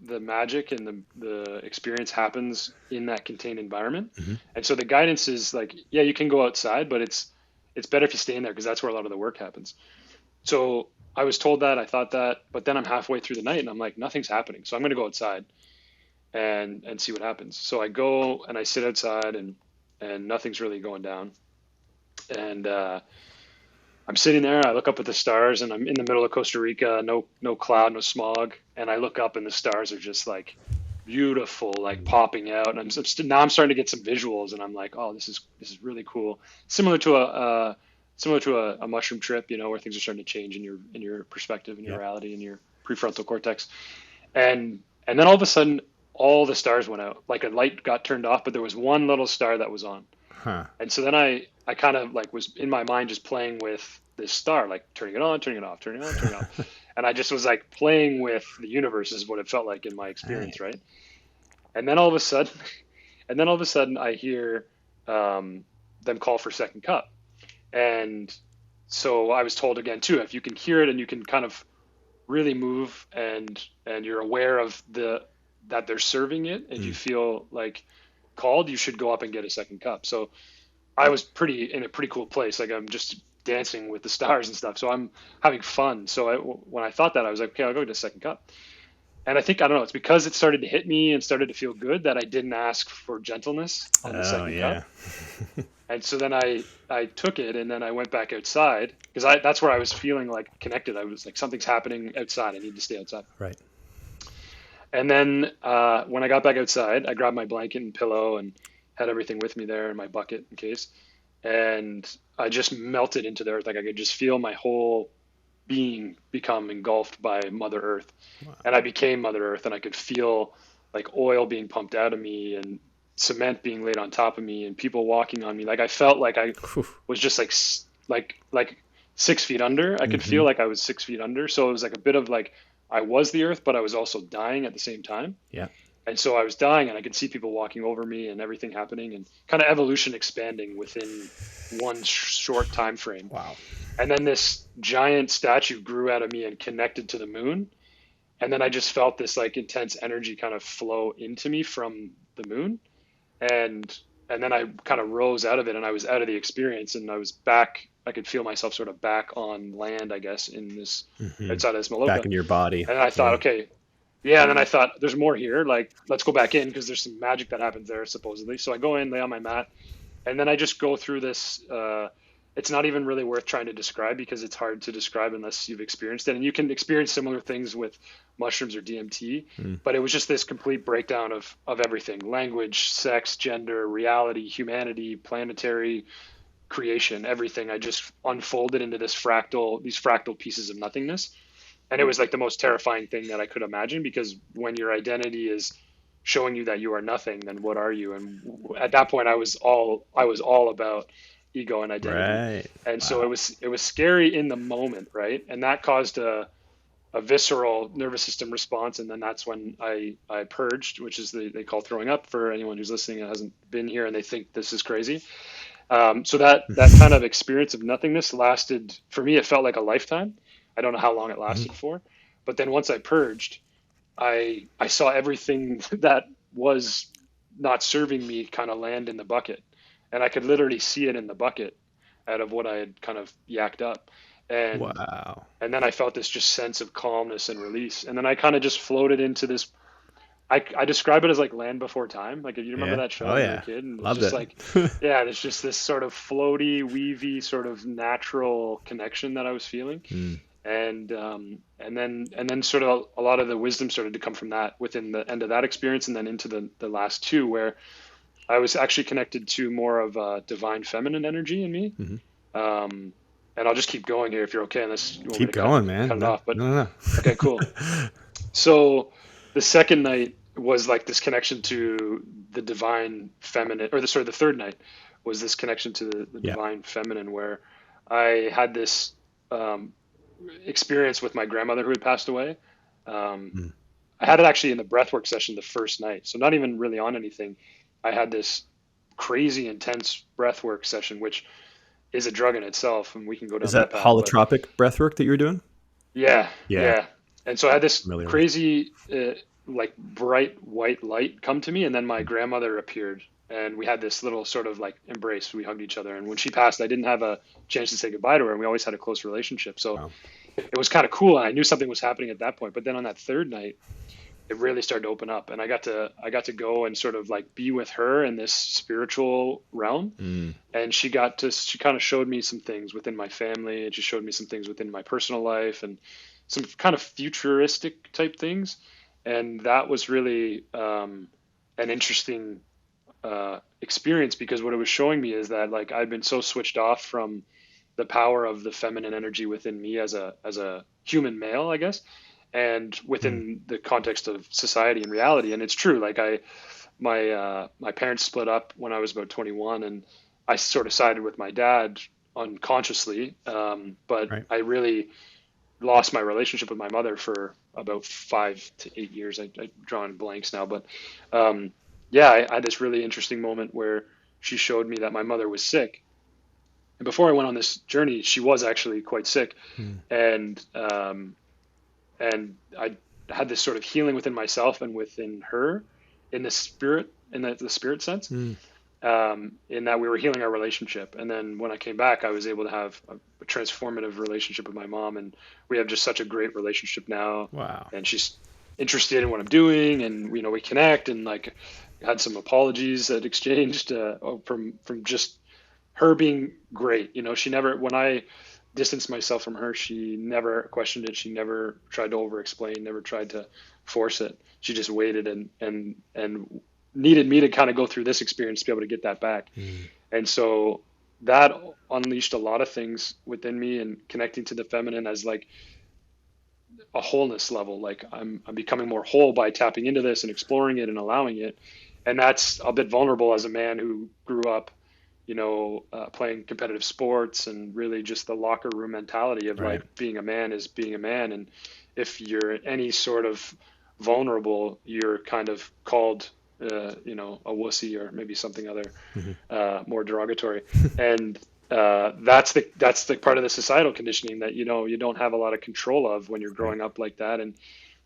the magic and the experience happens in that contained environment. Hmm. And so the guidance is like, yeah, you can go outside, but it's better if you stay in there because that's where a lot of the work happens. So I was told that, I thought that, but then I'm halfway through the night and I'm like, nothing's happening. So I'm going to go outside and see what happens. So I go and I sit outside and nothing's really going down. And I'm sitting there. I look up at the stars, and I'm in the middle of Costa Rica. No cloud, no smog. And I look up, and the stars are just like beautiful, like popping out. And now I'm starting to get some visuals, and I'm like, oh, this is really cool. Similar to a mushroom trip, where things are starting to change in your perspective, in your Yeah. reality, in your prefrontal cortex. And then all of a sudden, all the stars went out. Like a light got turned off, but there was one little star that was on. Huh. And so then I kind of like was in my mind just playing with this star, like turning it on, turning it off, turning it on, turning it off. And I just was like playing with the universe is what it felt like in my Right. experience, right? And then all of a sudden, I hear them call for second cup. And so I was told again too, if you can hear it and you can kind of really move and you're aware of that they're serving it and you Mm. feel like called, you should go up and get a second cup. So I was in a pretty cool place. Like I'm just dancing with the stars and stuff. So I'm having fun. So when I thought that, I was like, okay, I'll go get a second cup. And I don't know, it's because it started to hit me and started to feel good that I didn't ask for gentleness on the Oh second yeah. cup. And so then I took it and then I went back outside because that's where I was feeling like connected. I was like, something's happening outside. I need to stay outside. Right. And then when I got back outside, I grabbed my blanket and pillow and had everything with me there in my bucket in case. And I just melted into the earth. Like I could just feel my whole being become engulfed by Mother Earth. Wow. And I became Mother Earth and I could feel like oil being pumped out of me and cement being laid on top of me and people walking on me. Like I felt like I Whew. was just like 6 feet under. I could Hmm. feel like I was 6 feet under. So it was like a bit of like I was the earth, but I was also dying at the same time. Yeah. And so I was dying, and I could see people walking over me and everything happening, and kind of evolution expanding within one short time frame. Wow. And then this giant statue grew out of me and connected to the moon. And then I just felt this like intense energy kind of flow into me from the moon. And and then I kind of rose out of it, and I was out of the experience, and I was back. I could feel myself sort of back on land, I guess, in this Hmm. outside of this Back Maloka. in your body. And I thought, Yeah. okay, yeah. And then I thought, there's more here. Like, let's go back in because there's some magic that happens there supposedly. So I go in, lay on my mat, and then I just go through this. It's not even really worth trying to describe because it's hard to describe unless you've experienced it. And you can experience similar things with mushrooms or DMT, Mm. but it was just this complete breakdown of everything: language, sex, gender, reality, humanity, planetary creation, everything. I just unfolded into these fractal pieces of nothingness. And it was like the most terrifying thing that I could imagine, because when your identity is showing you that you are nothing, then what are you? And at that point, I was all about ego and identity. Right. And so Wow. it was scary in the moment, right? And that caused a visceral nervous system response. And then that's when I purged, which is they call throwing up, for anyone who's listening and hasn't been here and they think this is crazy. So that kind of experience of nothingness lasted, for me, it felt like a lifetime. I don't know how long it Mhm. lasted for, but then once I purged, I saw everything that was not serving me kind of land in the bucket, and I could literally see it in the bucket out of what I had kind of yacked up, and Wow. and then I felt this just sense of calmness and release, and then I kind of just floated into this. I describe it as like Land Before Time. Like, if you remember Yeah. that show Oh when you were a yeah. kid, and it's Loved just it. like, yeah, there's just this sort of floaty, weavy, sort of natural connection that I was feeling, Mm. and then sort of a lot of the wisdom started to come from that within the end of that experience, and then into the last two, where I was actually connected to more of a divine feminine energy in me. Hmm. Um, and I'll just keep going here if you're okay, unless you want me Keep to cut going, man. cut it No, off. But no, no. okay, cool. No. So the second night was like this connection to the divine feminine, or the third night was this connection to the Yeah. divine feminine, where I had this um, experience with my grandmother who had passed away. Um, Mm. I had it actually in the breathwork session the first night, so not even really on anything. I had this crazy intense breathwork session, which is a drug in itself, and we can go Is down that that path. But holotropic breathwork that you were doing? yeah, Yeah. yeah. And so I had this Familiar with. crazy, like bright white light come to me, and then my grandmother appeared, and we had this little sort of like embrace. We hugged each other, and when she passed, I didn't have a chance to say goodbye to her, and we always had a close relationship. So Wow. it was kind of cool, and I knew something was happening at that point. But then on that third night, it really started to open up, and I got to go and sort of like be with her in this spiritual realm, Mm. and she kind of showed me some things within my family, and she showed me some things within my personal life, and some kind of futuristic type things. And that was really an interesting experience, because what it was showing me is that, like, I'd been so switched off from the power of the feminine energy within me as a human male, I guess, and Mm. within the context of society and reality. And it's true, like, my parents split up when I was about 21, and I sort of sided with my dad unconsciously, but Right. I really lost my relationship with my mother for about 5 to 8 years. I draw in blanks now, but yeah, I had this really interesting moment where she showed me that my mother was sick. And before I went on this journey, she was actually quite sick, Mm. and I had this sort of healing within myself and within her, in the spirit, in the spirit sense, Mm. in that we were healing our relationship. And then when I came back, I was able to have a transformative relationship with my mom, and we have just such a great relationship now. Wow. And she's interested in what I'm doing, and we connect, and like had some apologies that exchanged from just her being great. She never, when I distanced myself from her, she never questioned it. She never tried to over explain, never tried to force it. She just waited and needed me to kind of go through this experience to be able to get that back. Mm. And so that unleashed a lot of things within me, and connecting to the feminine as like a wholeness level. Like, I'm becoming more whole by tapping into this and exploring it and allowing it. And that's a bit vulnerable as a man who grew up playing competitive sports, and really just the locker room mentality of Right. like being a man is being a man. And if you're any sort of vulnerable, you're kind of called, a wussy or maybe something other Hmm. more derogatory. And that's the part of the societal conditioning that you don't have a lot of control of when you're Right. growing up like that, and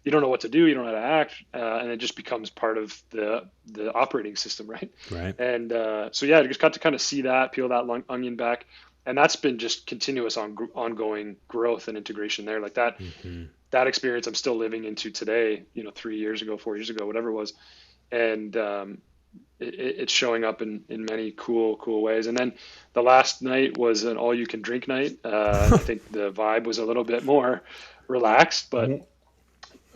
you don't know what to do, you don't know how to act, and it just becomes part of the operating system, right? Right. And so yeah, I just got to kind of see that, peel that onion back, and that's been just continuous ongoing growth and integration there, like that. Hmm. That experience I'm still living into today, 3 years ago, 4 years ago, whatever it was. And it's showing up in many cool ways. And then the last night was an all you can drink night. I think the vibe was a little bit more relaxed, but Hmm.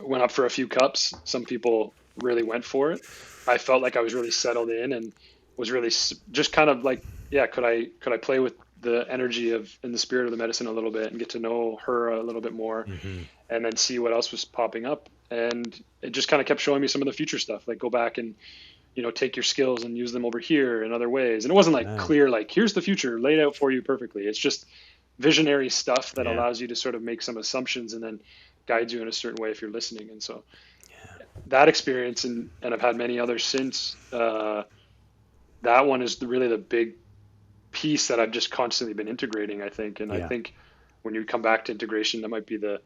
went up for a few cups. Some people really went for it. I felt like I was really settled in and was really just kind of like, yeah, could I play with the energy of in the spirit of the medicine a little bit and get to know her a little bit more, Hmm. and then see what else was popping up. And it just kind of kept showing me some of the future stuff, like go back and take your skills and use them over here in other ways. And it wasn't like Yeah. clear, like here's the future laid out for you perfectly. It's just visionary stuff that Yeah. allows you to sort of make some assumptions and then guides you in a certain way if you're listening. And so that experience, and I've had many others since, that one is really the big piece that I've just constantly been integrating, I think. And I Yeah. think when you come back to integration, that might be the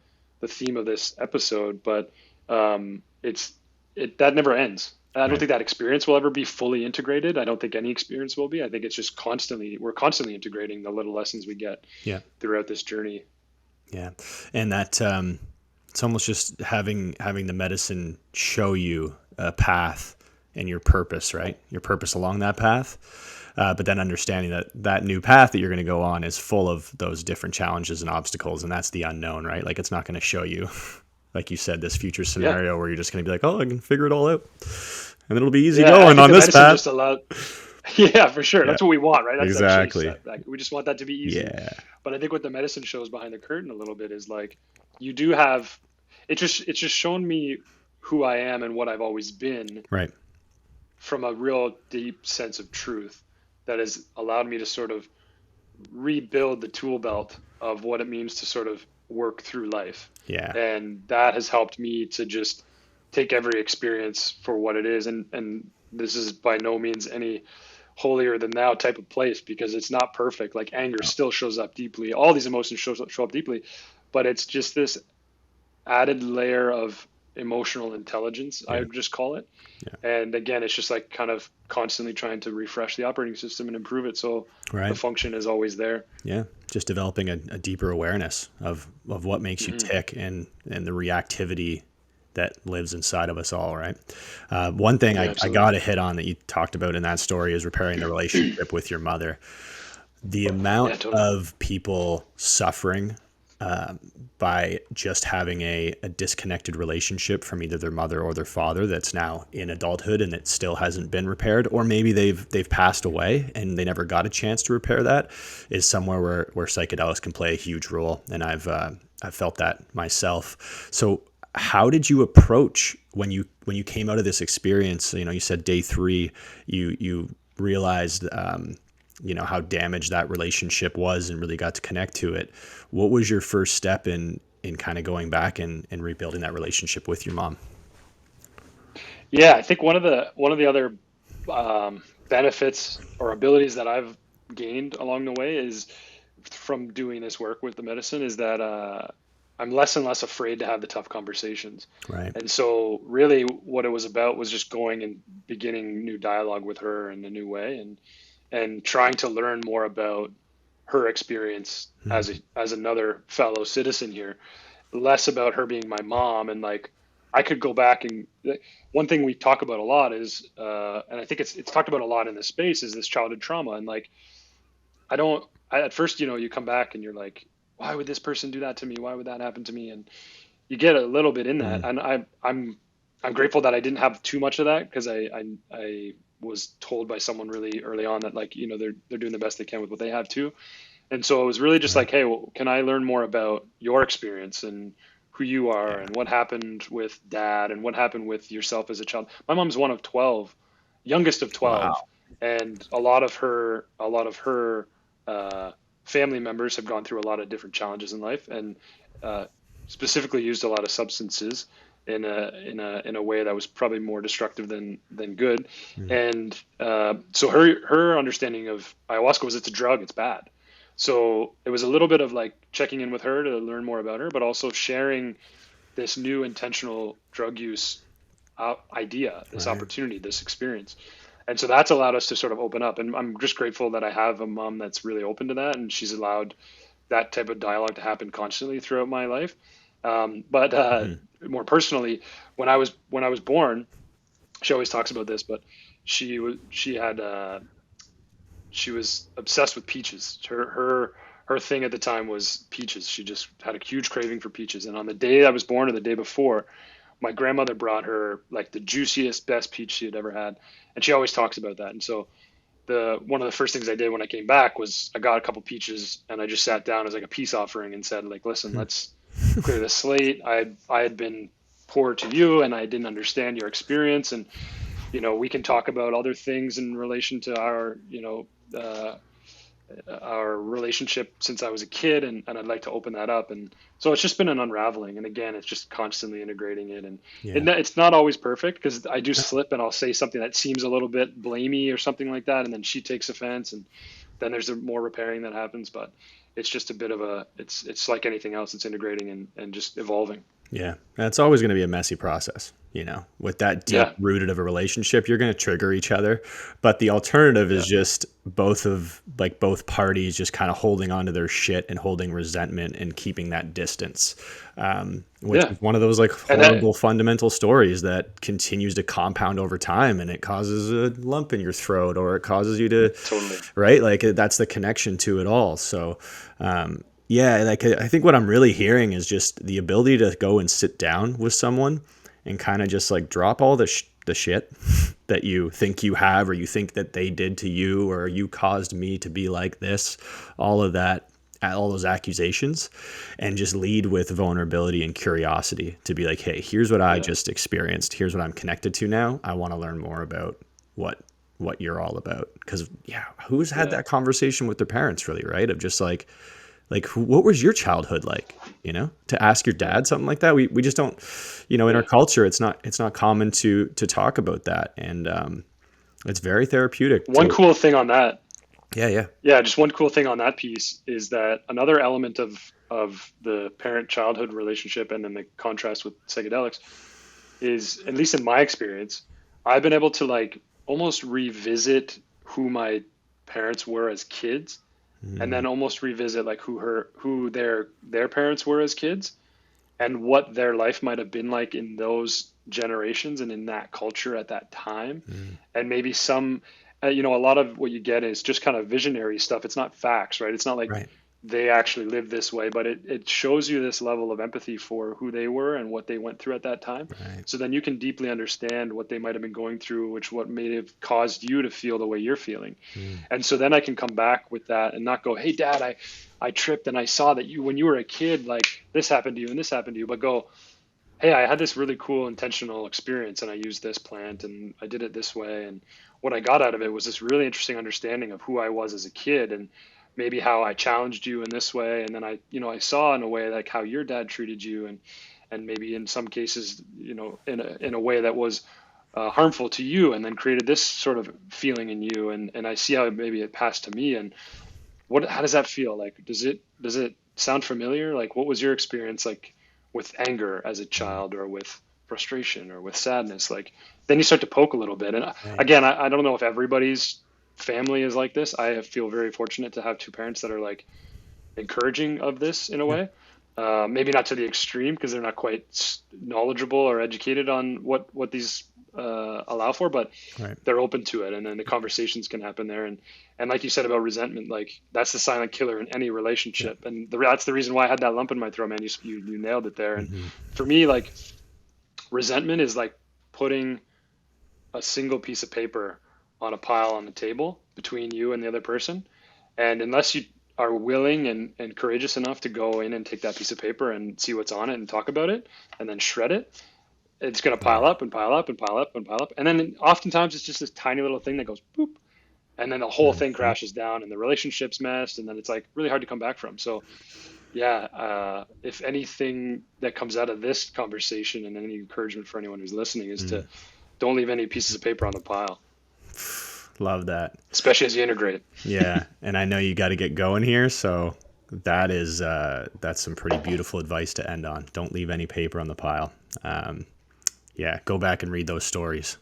theme of this episode, but that never ends. I don't Right. think that experience will ever be fully integrated. I don't think any experience will be. I think it's just we're constantly integrating the little lessons we get Yeah. throughout this journey. Yeah. And that it's almost just having the medicine show you a path and your purpose, right? Your purpose along that path. But then understanding that that new path that you're going to go on is full of those different challenges and obstacles, and that's the unknown, right? Like it's not going to show you, like you said, this future Yeah. scenario where you're just going to be like, oh, I can figure it all out, and it'll be easy Yeah. I going think on the this medicine path. just allowed, yeah, for sure. Yeah, That's what we want, right? That's that chase. exactly. That we just want that to be easy. Yeah, But I think what the medicine shows behind the curtain a little bit is like you do have it's just shown me who I am and what I've always been right. from a real deep sense of truth that has allowed me to sort of rebuild the tool belt of what it means to sort of work through life. Yeah, And that has helped me to just take every experience for what it is. And this is by no means any holier than thou type of place, because it's not perfect. Like anger no, still shows up deeply. All these emotions show up deeply, but it's just this added layer of emotional intelligence, I yeah, would just call it. yeah, And again, it's just like kind of constantly trying to refresh the operating system and improve it so the right. function is always there. Yeah, just developing a deeper awareness of what makes you Hmm. tick and the reactivity that lives inside of us all, right? One thing Yeah, I absolutely. got to hit on that you talked about in that story is repairing the relationship with your mother. The amount Yeah, totally. of people suffering by just having a disconnected relationship from either their mother or their father that's now in adulthood and it still hasn't been repaired, or maybe they've passed away and they never got a chance to repair that, is somewhere where psychedelics can play a huge role. And I've felt that myself. So how did you approach when you came out of this experience? You said day 3 you realized how damaged that relationship was and really got to connect to it. What was your first step in kind of going back and rebuilding that relationship with your mom? Yeah, I think one of the other benefits or abilities that I've gained along the way is from doing this work with the medicine is that I'm less and less afraid to have the tough conversations. Right. And so really what it was about was just going and beginning new dialogue with her in a new way, and trying to learn more about her experience Hmm. as another fellow citizen here, less about her being my mom. And like I could go back and one thing we talk about a lot is and I think it's talked about a lot in this space is this childhood trauma. And like at first, you come back and you're like, why would this person do that to me? Why would that happen to me? And you get a little bit in that. Hmm. And I'm grateful that I didn't have too much of that, because I was told by someone really early on that, like, they're doing the best they can with what they have too. And so it was really just Right. like, hey, well, can I learn more about your experience and who you are Yeah. and what happened with dad and what happened with yourself as a child? My mom's one of 12, youngest of 12. Wow. and a lot of her uh, family members have gone through a lot of different challenges in life, and uh, specifically used a lot of substances in a way that was probably more destructive than good. Mm. And so her understanding of ayahuasca was it's a drug, it's bad. So it was a little bit of like checking in with her to learn more about her, but also sharing this new intentional drug use idea, this Right. opportunity, this experience. And so that's allowed us to sort of open up. And I'm just grateful that I have a mom that's really open to that, and she's allowed that type of dialogue to happen constantly throughout my life. But Mhm. more personally, when I was born, she always talks about this, but she was obsessed with peaches. Her thing at the time was peaches. She just had a huge craving for peaches. And on the day I was born or the day before, my grandmother brought her like the juiciest, best peach she had ever had, and she always talks about that. And so the one of the first things I did when I came back was I got a couple peaches and I just sat down as like a peace offering and said like, listen, let's clear the slate. I had been poor to you and I didn't understand your experience, and we can talk about other things in relation to our relationship since I was a kid, and I'd like to open that up. And so it's just been an unraveling. And again, it's just constantly integrating it. And Yeah. it's not always perfect because I do slip and I'll say something that seems a little bit blamey or something like that. And then she takes offense, and then there's more repairing that happens. But it's just a bit of it's like anything else. It's integrating and just evolving. Yeah, and it's always going to be a messy process. With that deep Yeah. rooted of a relationship, you're going to trigger each other. But the alternative is Yeah. just both parties just kind of holding on to their shit and holding resentment and keeping that distance, which Yeah. is one of those like And that, horrible fundamental stories that continues to compound over time, and it causes a lump in your throat, or it causes you to, totally. right? Like that's the connection to it all. So, yeah, like I think what I'm really hearing is just the ability to go and sit down with someone and kind of just like drop all the shit that you think you have, or you think that they did to you, or you caused me to be like this, all of that, all those accusations, and just lead with vulnerability and curiosity to be like, hey, here's what I Yeah. just experienced. Here's what I'm connected to now. I want to learn more about what what you're all about. Because yeah, who's had Yeah. that conversation with their parents really, right? Of just like what was your childhood like, to ask your Yeah. dad something like that. We just don't, in our Yeah. culture, it's not common to talk about that. And it's very therapeutic One to. cool thing on that Yeah, yeah. Yeah, just one cool thing on that piece is that another element of the parent childhood relationship, and then the contrast with psychedelics, is, at least in my experience, I've been able to like almost revisit who my parents were as kids, and Mm, then almost revisit like who their parents were as kids, and what their life might have been like in those generations and in that culture at that time. mm, And maybe a lot of what you get is just kind of visionary stuff. It's not facts, right? It's not like right, they actually live this way, but it shows you this level of empathy for who they were and what they went through at that time. right. So then you can deeply understand what they might have been going through, which what may have caused you to feel the way you're feeling. Mm, And so then I can come back with that and not go, hey, dad, I tripped and I saw that when you were a kid, like this happened to you and this happened to you, but go, hey, I had this really cool intentional experience and I used this plant and I did it this way. And what I got out of it was this really interesting understanding of who I was as a kid, and maybe how I challenged you in this way. And then I saw in a way like how your dad treated you, and maybe in some cases, in a way that was harmful to you, and then created this sort of feeling in you. And I see how maybe it passed to me. And how does that feel? Like, does it sound familiar? Like, what was your experience like with anger as a mm, child, or with frustration, or with sadness? Like, then you start to poke a little bit. And right. again, I don't know if everybody's family is like this. I feel very fortunate to have two parents that are like encouraging of this in a Yeah, way. Maybe not to the extreme because they're not quite knowledgeable or educated on what these allow for, but right. they're open to it, and then the conversations can happen there. And like you said about resentment, like that's the silent killer in any Yeah. relationship, and that's the reason why I had that lump in my throat, man. You nailed it there. And Hmm. for me, like resentment is like putting a single piece of paper on a pile on the table between you and the other person. And unless you are willing and courageous enough to go in and take that piece of paper and see what's on it and talk about it and then shred it, it's going to pile Yeah. up and pile up and pile up and pile up. And then oftentimes it's just this tiny little thing that goes boop. and then the whole thing crashes down and the relationship's messed, and then it's like really hard to come back from. So yeah, if anything that comes out of this conversation and any encouragement for anyone who's listening is to don't leave any pieces of paper on the pile, Love that. especially as you integrate. Yeah, and I know you got to get going here, so that's some pretty beautiful advice to end on. Don't leave any paper on the pile. Yeah, go back and read those stories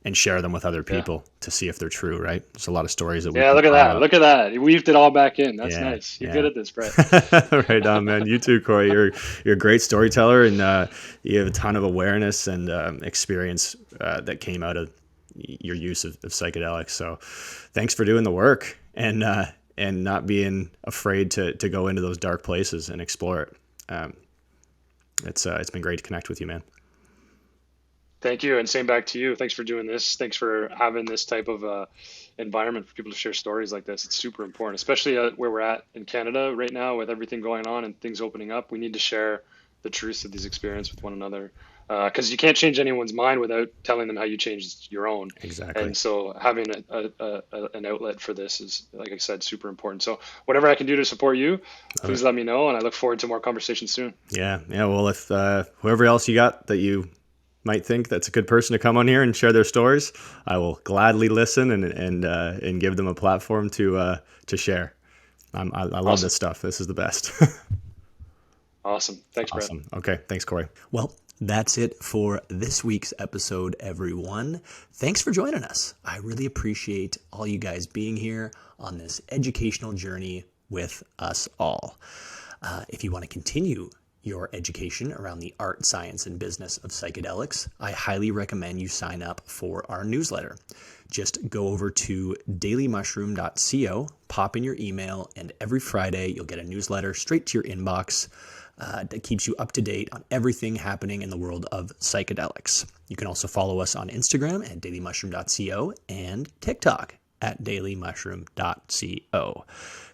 and share them with other people to see if they're true, right? There's a lot of stories that we Yeah, can look at pile that. up. Look at that. You weaved it all back in. That's Yeah, nice. You're yeah. good at this, Brett. Right on, man. You too, Cory. You're a great storyteller, and you have a ton of awareness and experience that came out of your use of psychedelics. So, thanks for doing the work and not being afraid to go into those dark places and explore it. It's been great to connect with you, man. Thank you, and same back to you. Thanks for doing this. Thanks for having this type of environment for people to share stories like this. It's super important, especially where we're at in Canada right now with everything going on and things opening up. We need to share the truths of these experiences with one another, because you can't change anyone's mind without telling them how you changed your own. Exactly. And so having an outlet for this is, like I said, super important. So whatever I can do to support you, please let me know, and I look forward to more conversations soon. Yeah. Well, if whoever else you got that you might think that's a good person to come on here and share their stories, I will gladly listen and give them a platform to share. I love this stuff. This is the best. Awesome. Thanks, Brett. Awesome. Okay. Thanks, Cory. Well, that's it for this week's episode, everyone. Thanks for joining us. I really appreciate all you guys being here on this educational journey with us all. If you want to continue your education around the art, science, and business of psychedelics, I highly recommend you sign up for our newsletter. Just go over to dailymushroom.co, pop in your email, and every Friday you'll get a newsletter straight to your inbox that keeps you up to date on everything happening in the world of psychedelics. You can also follow us on Instagram at dailymushroom.co and TikTok at dailymushroom.co.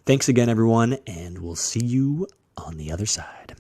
Thanks again, everyone, and we'll see you on the other side.